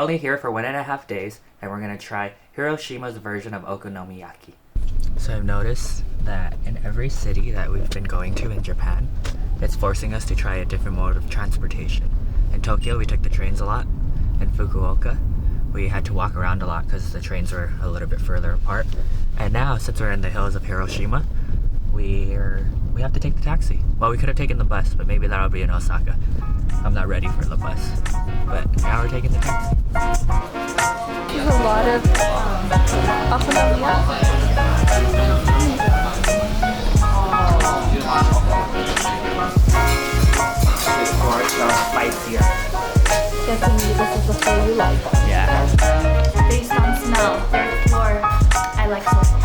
only here for 1.5 days, and we're gonna try Hiroshima's version of okonomiyaki. So I've noticed that in every city that we've been going to in Japan, it's forcing us to try a different mode of transportation. In Tokyo, we took the trains a lot. In Fukuoka, we had to walk around a lot because the trains were a little bit further apart. And now, since we're in the hills of Hiroshima, we have to take the taxi. Well, we could have taken the bus, but maybe that'll be in Osaka. I'm not ready for the bus. But now we're taking the taxi. There's a lot of okonomiyaki. It's more spicier. Guessing this is the floor you like. Yeah. Based on smell, third floor, I like salty.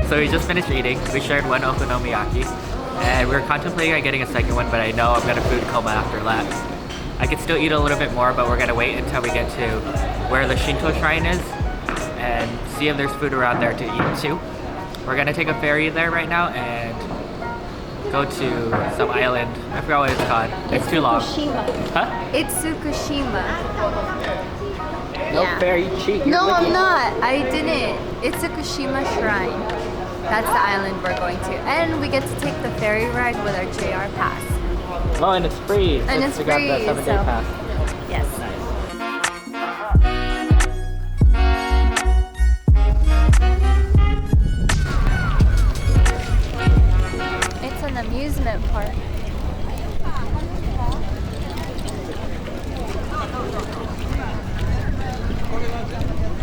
So we just finished eating. We shared one okonomiyaki, and we were contemplating on getting a second one, but I know I'm gonna food coma after that. I could still eat a little bit more, but we're gonna wait until we get to where the Shinto shrine is and see if there's food around there to eat too. We're gonna take a ferry there right now and go to some island. I forgot what it's called. It's too long. Fukushima. Huh? It's Fukushima. No Yeah. ferry cheat. No, I'm not. I didn't. It's Fukushima Shrine. That's the island we're going to. And we get to take the ferry ride with our JR pass. Oh, and it's free. And it's we got free, the 7-day so- pass. Yes. It's an amusement park.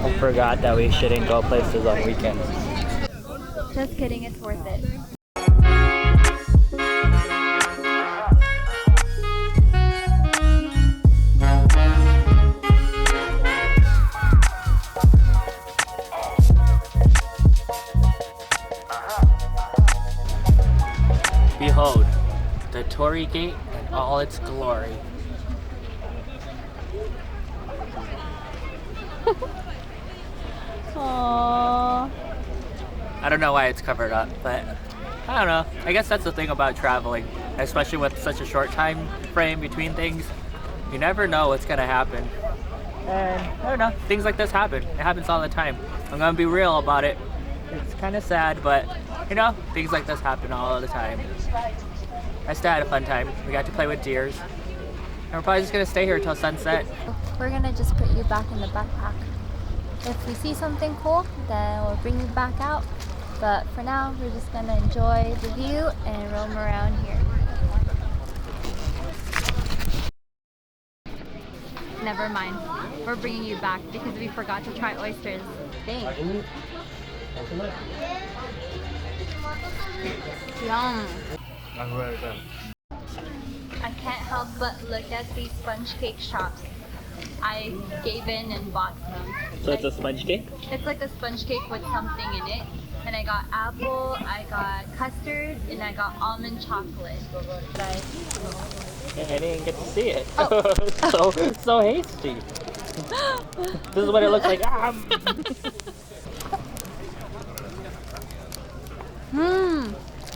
I forgot that we shouldn't go places on weekends. Just kidding, it's worth it. Behold, the Torii Gate in all its glory. Aww. I don't know why it's covered up, but I don't know. I guess that's the thing about traveling, especially with such a short time frame between things. You never know what's gonna happen. And I don't know, things like this happen. It happens all the time. I'm gonna be real about it. It's kind of sad, but you know, things like this happen all the time. I still had a fun time. We got to play with deers. And we're probably just gonna stay here till sunset. We're gonna just put you back in the backpack. If we see something cool, then we'll bring you back out. But for now, we're just gonna enjoy the view and roam around here. Never mind. We're bringing you back because we forgot to try oysters. Thanks. Yum. I can't help but look at these sponge cake shops. I gave in and bought some. So it's a sponge cake? It's like a sponge cake with something in it. And I got apple, I got custard, and I got almond chocolate. I didn't get to see it. Oh. so hasty. This is what it looks like.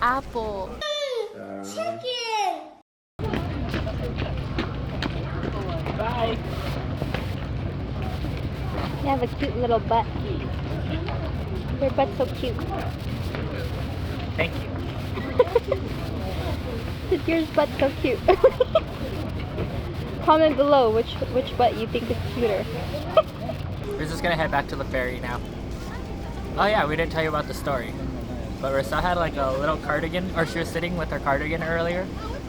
Apple. Chicken! Bye. You have a cute little butt. Your butt's so cute. Thank you. Your butt's so cute. Comment below which butt you think is cuter. We're just gonna head back to the ferry now. Oh yeah, we didn't tell you about the story. But Rissa had like a little cardigan, or she was sitting with her cardigan earlier,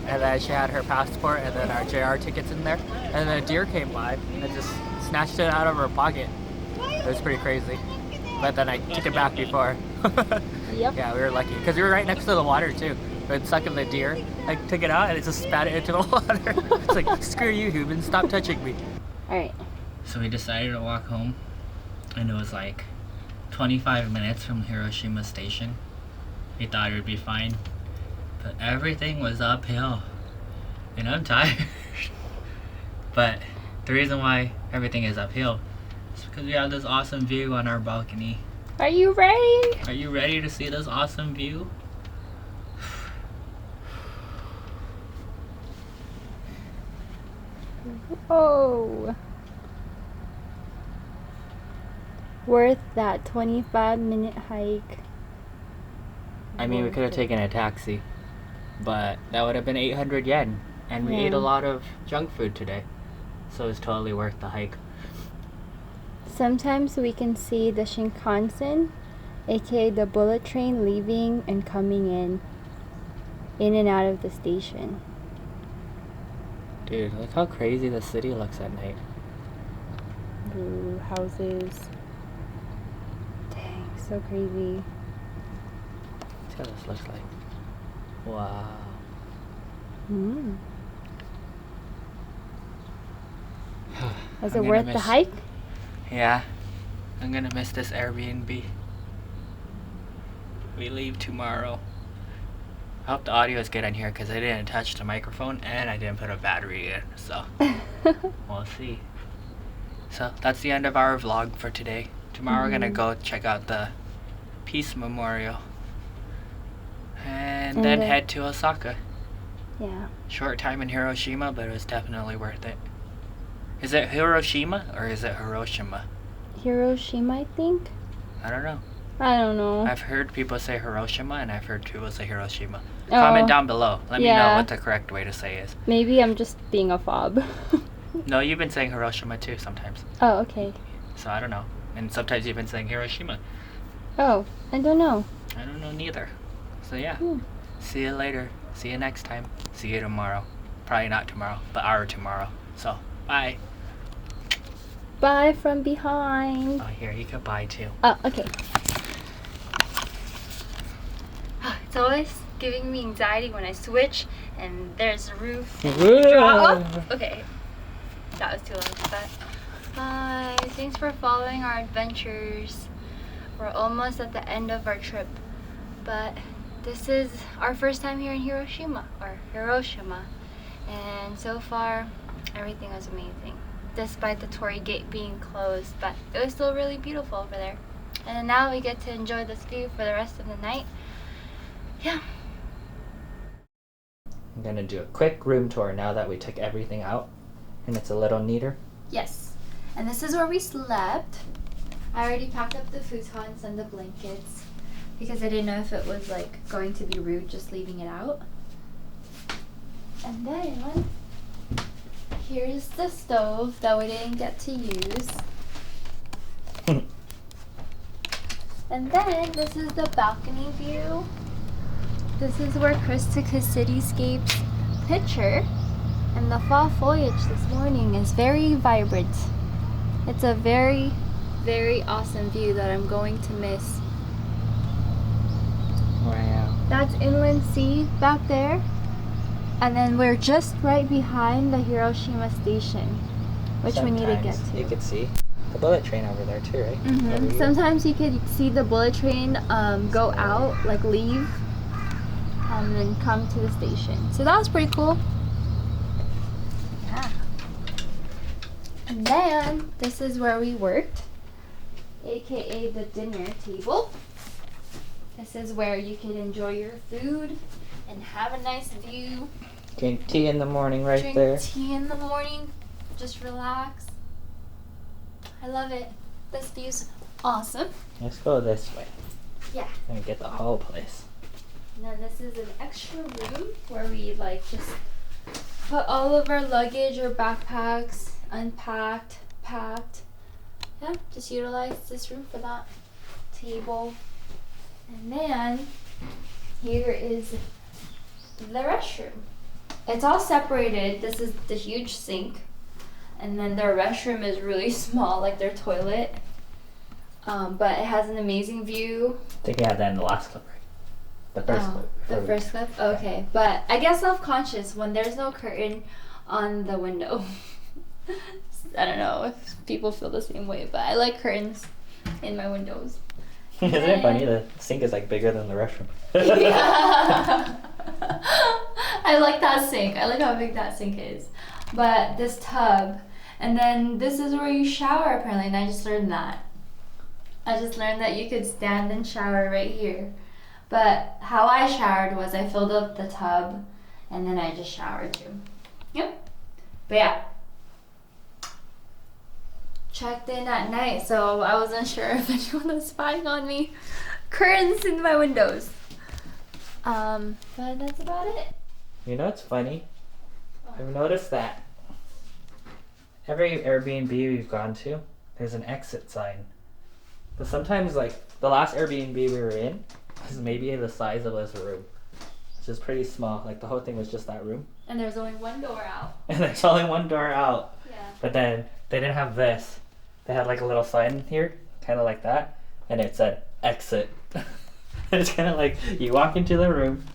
and then she had her passport and then our JR tickets in there, and then a deer came by and just snatched it out of her pocket. It was pretty crazy. But then I took it back before. Yep. Yeah, we were lucky, because we were right next to the water too. But sucking the deer, I took it out and it just spat it into the water. It's like, screw you, human, stop touching me. Alright. So we decided to walk home, and it was like 25 minutes from Hiroshima station. We thought it would be fine, but everything was uphill, and I'm tired. But the reason why everything is uphill is because we have this awesome view on our balcony. Are you ready? Are you ready to see this awesome view? Oh. Worth that 25-minute hike. I mean, we could have taken a taxi, but that would have been 800 yen. And we ate a lot of junk food today. So it's totally worth the hike. Sometimes we can see the Shinkansen, aka the bullet train, leaving and coming in and out of the station. Dude, look how crazy the city looks at night. Ooh, houses. Dang, so crazy. See how this looks like. Wow. Was it worth the hike? Yeah. I'm gonna miss this Airbnb. We leave tomorrow. I hope the audio is good in here because I didn't touch the microphone and I didn't put a battery in, so we'll see. So that's the end of our vlog for today. Tomorrow we're gonna go check out the Peace Memorial and then head to Osaka. Yeah. Short time in Hiroshima, but it was definitely worth it. Is it Hiroshima or is it Hiroshima? Hiroshima, I think. I don't know. I don't know. I've heard people say Hiroshima and I've heard people say Hiroshima. Comment down below. Let me know what the correct way to say is. Maybe I'm just being a fob. No, you've been saying Hiroshima too sometimes. Oh, okay. So I don't know. And sometimes you've been saying Hiroshima. Oh, I don't know. I don't know neither. So yeah. See you later. See you next time. See you tomorrow. Probably not tomorrow, but our tomorrow. So, bye. Bye from behind. Oh, here, you could bye too. Oh, okay. It's always giving me anxiety when I switch and there's a roof. Oh, okay. That was too loud, but bye. Thanks for following our adventures. We're almost at the end of our trip, but this is our first time here in Hiroshima, and so far everything was amazing, despite the torii gate being closed, but it was still really beautiful over there. And now we get to enjoy this view for the rest of the night. Yeah. I'm gonna do a quick room tour now that we took everything out and it's a little neater. Yes, and this is where we slept. I already packed up the futons and the blankets because I didn't know if it was like going to be rude just leaving it out. And then here's the stove that we didn't get to use. And then this is the balcony view. This is where Chris took his cityscapes picture. And the fall foliage this morning is very vibrant. It's a very, very awesome view that I'm going to miss. Wow. That's inland sea back there. And then we're just right behind the Hiroshima station, which we need to get to. You could see the bullet train over there too, right? Mm-hmm. Sometimes you could see the bullet train go out, like leave, and then come to the station. So that was pretty cool. Yeah. And then this is where we worked, aka the dinner table. This is where you can enjoy your food and have a nice view. Drink tea in the morning there. Drink tea in the morning. Just relax. I love it. This view's awesome. Let's go this way. Yeah. Let me get the whole place. And then this is an extra room where we like just put all of our luggage or backpacks unpacked, packed. Yeah, just utilize this room for that. Table. And then here is the restroom. It's all separated. This is the huge sink. And then their restroom is really small, like their toilet. But it has an amazing view. I think you had that in the last clip, right? The first clip. The first clip? Okay. But I get self-conscious when there's no curtain on the window. I don't know if people feel the same way, but I like curtains in my windows. Isn't it funny? The sink is like bigger than the restroom. Yeah. I like that sink. I like how big that sink is. But this tub, and then this is where you shower apparently, and I just learned that. I just learned that you could stand and shower right here. But how I showered was I filled up the tub, and then I just showered too. Yep. But yeah, checked in at night, so I wasn't sure if anyone was spying on me. Curtains in my windows. But that's about it. You know what's funny? I've noticed that every Airbnb we've gone to, there's an exit sign. But sometimes, like, the last Airbnb we were in was maybe the size of this room. Which is pretty small. Like, the whole thing was just that room. And there's only one door out. And there's only one door out. Yeah. But then they didn't have this. They had like a little sign here, kind of like that. And it said, exit. It's kind of like, you walk into the room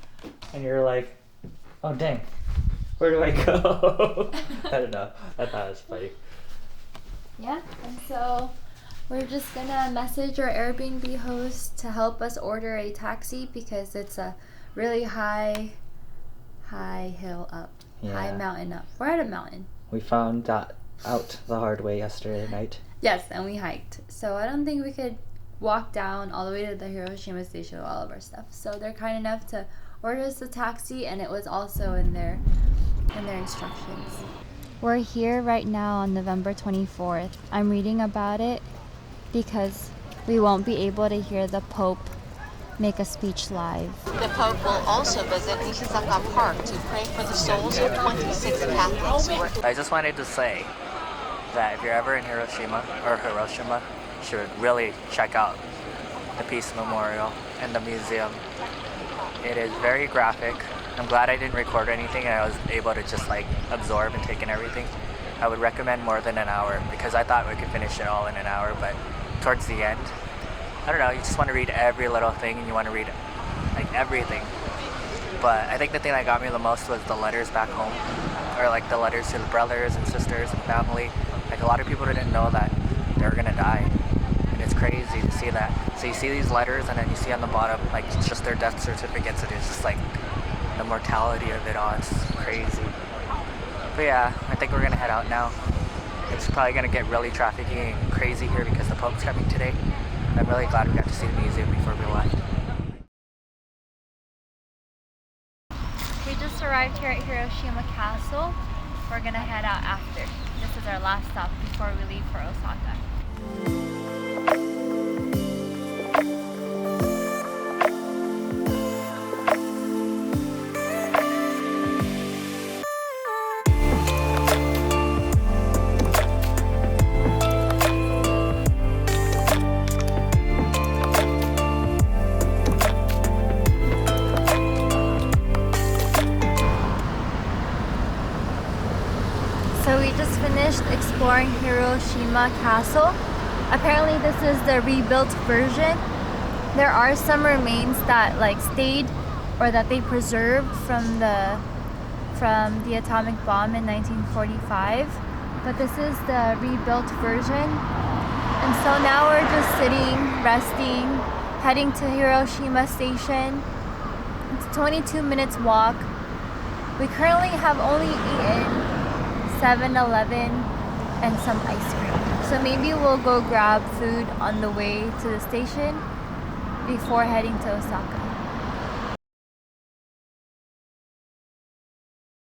and you're like, oh dang, where do I go? I don't know. I thought it was funny. Yeah, and so we're just gonna message our Airbnb host to help us order a taxi because it's a really high hill up, high mountain up. We're at a mountain. We found that out the hard way yesterday night. Yes, and we hiked. So I don't think we could walk down all the way to the Hiroshima station with all of our stuff. So they're kind enough to order us a taxi, and it was also in their instructions. We're here right now on November 24th. I'm reading about it because we won't be able to hear the Pope make a speech live. The Pope will also visit Osaka Park to pray for the souls of 26 Catholics who were... I just wanted to say that if you're ever in Hiroshima, you should really check out the Peace Memorial and the museum. It is very graphic. I'm glad I didn't record anything and I was able to just like absorb and take in everything. I would recommend more than an hour because I thought we could finish it all in an hour, but towards the end, I don't know, you just want to read every little thing and you want to read like everything. But I think the thing that got me the most was the letters back home, or like the letters to the brothers and sisters and family. Like a lot of people didn't know that they were gonna die, and it's crazy to see that. So you see these letters and then you see on the bottom like it's just their death certificates, and it's just like the mortality of it all. It's crazy. But yeah, I think we're gonna head out now. It's probably gonna get really trafficky and crazy here because the Pope's coming today. I'm really glad we got to see the museum before we left. We just arrived here at Hiroshima Castle. We're gonna head out after. This is our last stop before we leave for Osaka. So we just finished exploring Hiroshima Castle. Apparently this is the rebuilt version. There are some remains that like stayed or that they preserved from the atomic bomb in 1945. But this is the rebuilt version. And so now we're just sitting, resting, heading to Hiroshima Station. It's 22 minutes walk. We currently have only eaten 7-Eleven and some ice cream. So maybe we'll go grab food on the way to the station before heading to Osaka.